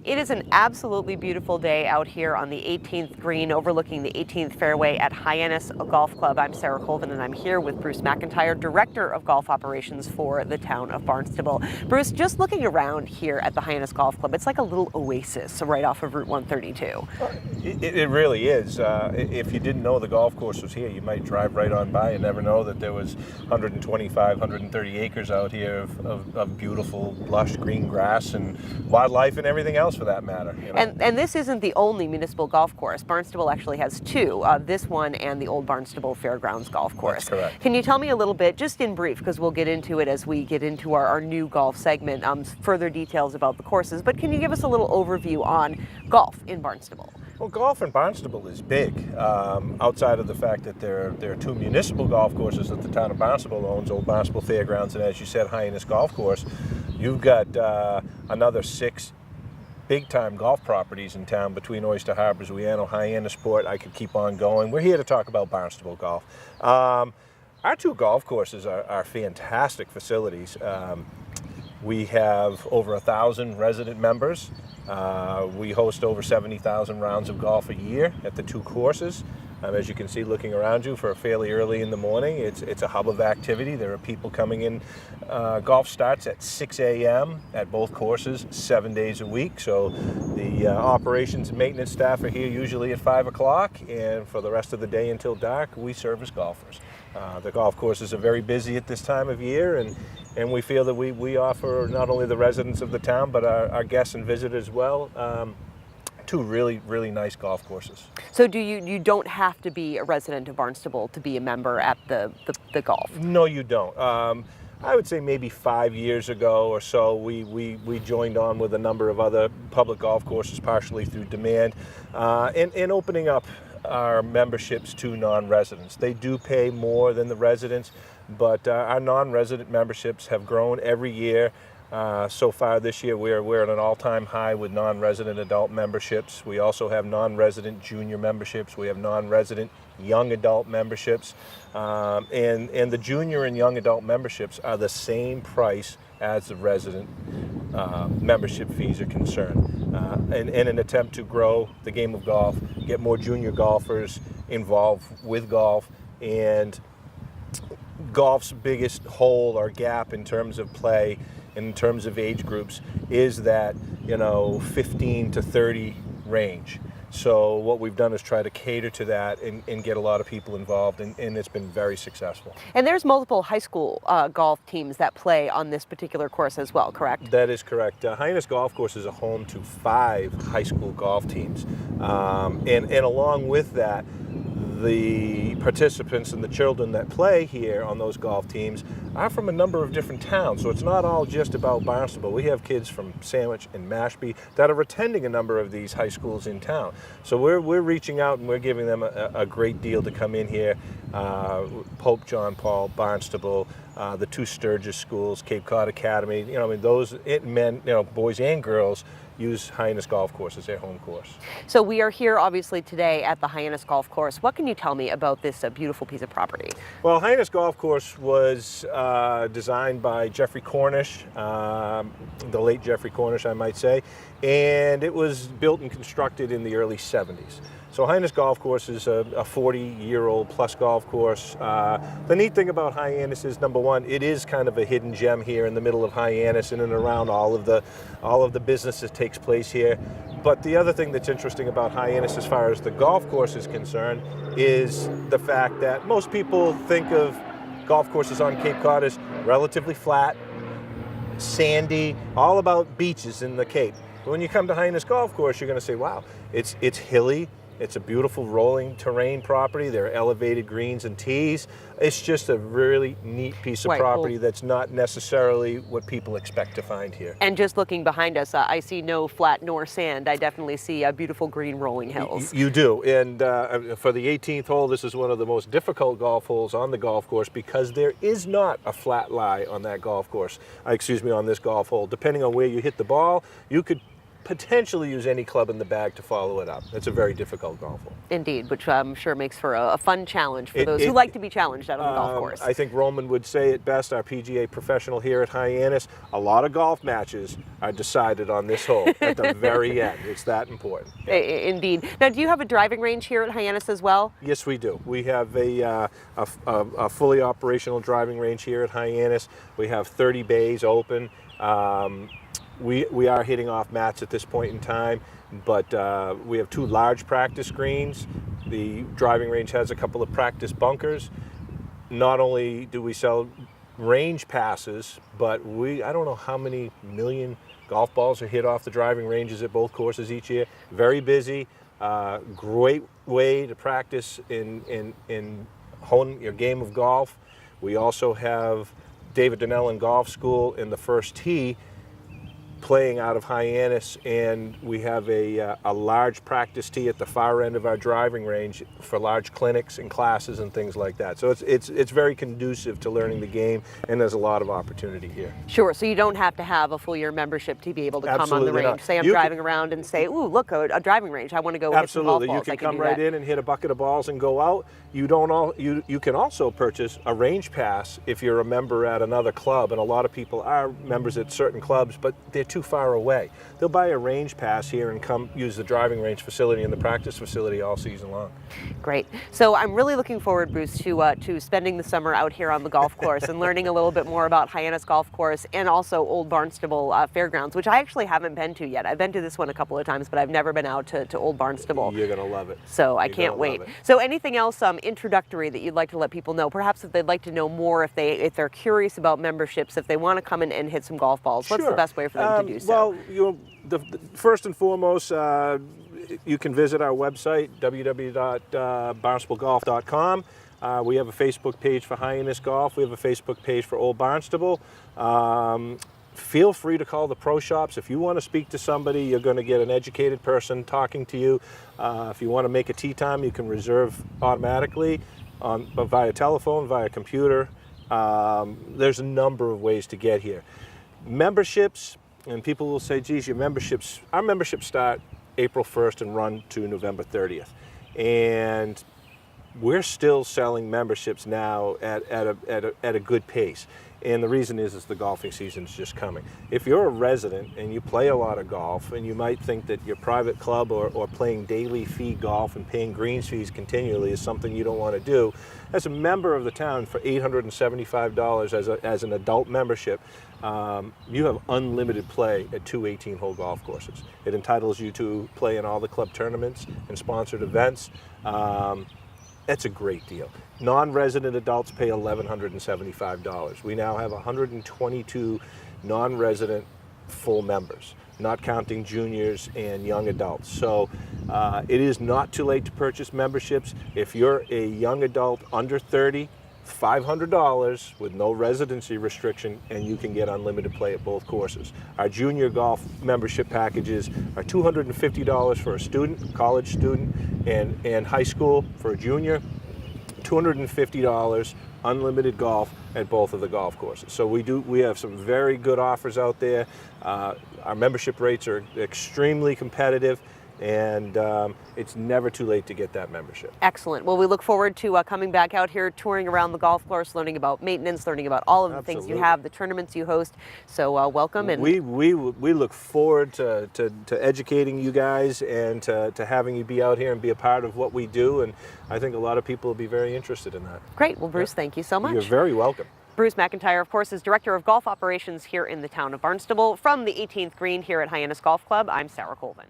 It is an absolutely beautiful day out here on the 18th green overlooking the 18th fairway at Hyannis Golf Club. I'm Sarah Colvin and I'm here with Bruce McIntyre, Director of Golf Operations for the town of Barnstable. Bruce, just looking around here at the Hyannis Golf Club, it's like a little oasis right off of Route 132. It really is. If you didn't know the golf course was here, you might drive right on by and never know that there was 125, 130 acres out here of beautiful, lush green grass and wildlife and everything else for that matter. You know? And this isn't the only municipal golf course. Barnstable actually has two, this one and the old Barnstable Fairgrounds Golf Course. That's correct. Can you tell me a little bit, just in brief, because we'll get into it as we get into our new golf segment, further details about the courses, but can you give us a little overview on golf in Barnstable? Well, golf in Barnstable is big. Outside of the fact that there are two municipal golf courses that the town of Barnstable owns, Old Barnstable Fairgrounds and, as you said, Hyannis Golf Course, you've got another 6 big-time golf properties in town between Oyster Harbor, Hyannis, Hyannisport. I could keep on going. We're here to talk about Barnstable Golf. Our two golf courses are fantastic facilities. We have over 1,000 resident members. We host over 70,000 rounds of golf a year at the two courses. As you can see looking around you, for fairly early in the morning, it's a hub of activity. There are people coming in. Golf starts at 6 a.m. at both courses, 7 days a week. So the operations and maintenance staff are here usually at 5 o'clock, and for the rest of the day until dark, we service golfers. The golf courses are very busy at this time of year, and we feel that we offer not only the residents of the town, but our guests and visitors as well, two really nice golf courses. So you don't have to be a resident of Barnstable to be a member at the golf? No, you don't. I would say maybe 5 years ago or so, we joined on with a number of other public golf courses, partially through demand, and opening up our memberships to non-residents. They do pay more than the residents, but our non-resident memberships have grown every year. So far this year, we're at an all-time high with non-resident adult memberships. We also have non-resident junior memberships. We have non-resident young adult memberships. And the junior and young adult memberships are the same price as the resident membership fees are concerned. In an attempt to grow the game of golf, get more junior golfers involved with golf, and golf's biggest hole or gap in terms of play, in terms of age groups, is that 15 to 30 range. So what we've done is try to cater to that and get a lot of people involved, and it's been very successful. And there's multiple high school golf teams that play on this particular course as well, correct? That is correct. Hyannis Golf Course is a home to 5 high school golf teams, and along with that, the participants and the children that play here on those golf teams are from a number of different towns. So it's not all just about Barnstable. We have kids from Sandwich and Mashpee that are attending a number of these high schools in town. So we're reaching out and we're giving them a great deal to come in here. Pope John Paul, Barnstable, the 2 Sturgis schools, Cape Cod Academy, those men, boys and girls, use Hyannis Golf Course as their home course. So we are here obviously today at the Hyannis Golf Course. What can you tell me about this beautiful piece of property? Well, Hyannis Golf Course was designed by Jeffrey Cornish, the late Jeffrey Cornish, I might say, and it was built and constructed in the early 70s. So Hyannis Golf Course is a 40-year-old plus golf course. The neat thing about Hyannis is, number one, it is kind of a hidden gem here in the middle of Hyannis, in and around all of the business that takes place here. But the other thing that's interesting about Hyannis as far as the golf course is concerned is the fact that most people think of golf courses on Cape Cod as relatively flat, sandy, all about beaches in the Cape. But when you come to Hyannis Golf Course, you're going to say, wow, it's hilly. It's a beautiful rolling terrain property. There are elevated greens and tees. It's just a really neat piece of property that's not necessarily what people expect to find here. And just looking behind us, I see no flat nor sand. I definitely see beautiful green rolling hills. You do. And for the 18th hole, this is one of the most difficult golf holes on the golf course because there is not a flat lie on that golf course. On this golf hole. Depending on where you hit the ball, you could potentially use any club in the bag to follow it up. It's a very difficult golf hole. Indeed, which I'm sure makes for a fun challenge for those who like to be challenged out on the golf course. I think Roman would say it best, our PGA professional here at Hyannis. A lot of golf matches are decided on this hole at the very end. It's that important. Indeed. Now, do you have a driving range here at Hyannis as well? Yes, we do. We have a fully operational driving range here at Hyannis. We have 30 bays open. We are hitting off mats at this point in time, but we have 2 large practice greens. The driving range has a couple of practice bunkers. Not only do we sell range passes, but I don't know how many million golf balls are hit off the driving ranges at both courses each year. Very busy. Great way to practice in hone your game of golf. We also have David Donnell Golf School in the first tee playing out of Hyannis, and we have a large practice tee at the far end of our driving range for large clinics and classes and things like that. So it's very conducive to learning the game, and there's a lot of opportunity here. Sure, so you don't have to have a full year membership to be able to come on the range. Not. Say I'm driving around and say, ooh, look, a driving range, I want to go hit some golf balls. You can come right in and hit a bucket of balls and go out. You can also purchase a range pass if you're a member at another club, and a lot of people are members at certain clubs, but they're too far away. They'll buy a range pass here and come use the driving range facility and the practice facility all season long. Great. So I'm really looking forward, Bruce, to spending the summer out here on the golf course and learning a little bit more about Hyannis Golf Course and also Old Barnstable Fairgrounds, which I actually haven't been to yet. I've been to this one a couple of times, but I've never been out to Old Barnstable. You're going to love it. So I can't wait. So anything else introductory that you'd like to let people know? Perhaps if they'd like to know more, if they're curious about memberships, if they want to come in and hit some golf balls, what's the best way for them to do so? Well, first and foremost, you can visit our website, www.barnstablegolf.com. We have a Facebook page for Hyannis Golf. We have a Facebook page for Old Barnstable. Feel free to call the pro shops. If you want to speak to somebody, you're going to get an educated person talking to you. If you want to make a tee time, you can reserve automatically via telephone, via computer. There's a number of ways to get here. Memberships, and people will say, geez, our memberships start April 1st and run to November 30th. And we're still selling memberships now at a good pace. And the reason is the golfing season is just coming. If you're a resident and you play a lot of golf, and you might think that your private club or playing daily fee golf and paying greens fees continually is something you don't want to do, as a member of the town for $875 as an adult membership, you have unlimited play at 2 18-hole golf courses. It entitles you to play in all the club tournaments and sponsored events. That's a great deal. Non-resident adults pay $1,175. We now have 122 non-resident full members, not counting juniors and young adults. So it is not too late to purchase memberships. If you're a young adult under 30, $500 with no residency restriction, and you can get unlimited play at both courses. Our junior golf membership packages are $250 for a student, college student, and high school for a junior, $250 unlimited golf at both of the golf courses. So we have some very good offers out there. Our membership rates are extremely competitive, and it's never too late to get that membership. Excellent. Well, we look forward to coming back out here, touring around the golf course, learning about maintenance, learning about all of the things you have, the tournaments you host. So welcome. And we look forward to educating you guys and to having you be out here and be a part of what we do. And I think a lot of people will be very interested in that. Great. Well, Bruce, thank you so much. You're very welcome. Bruce McIntyre, of course, is Director of Golf Operations here in the town of Barnstable. From the 18th green here at Hyannis Golf Club, I'm Sarah Colvin.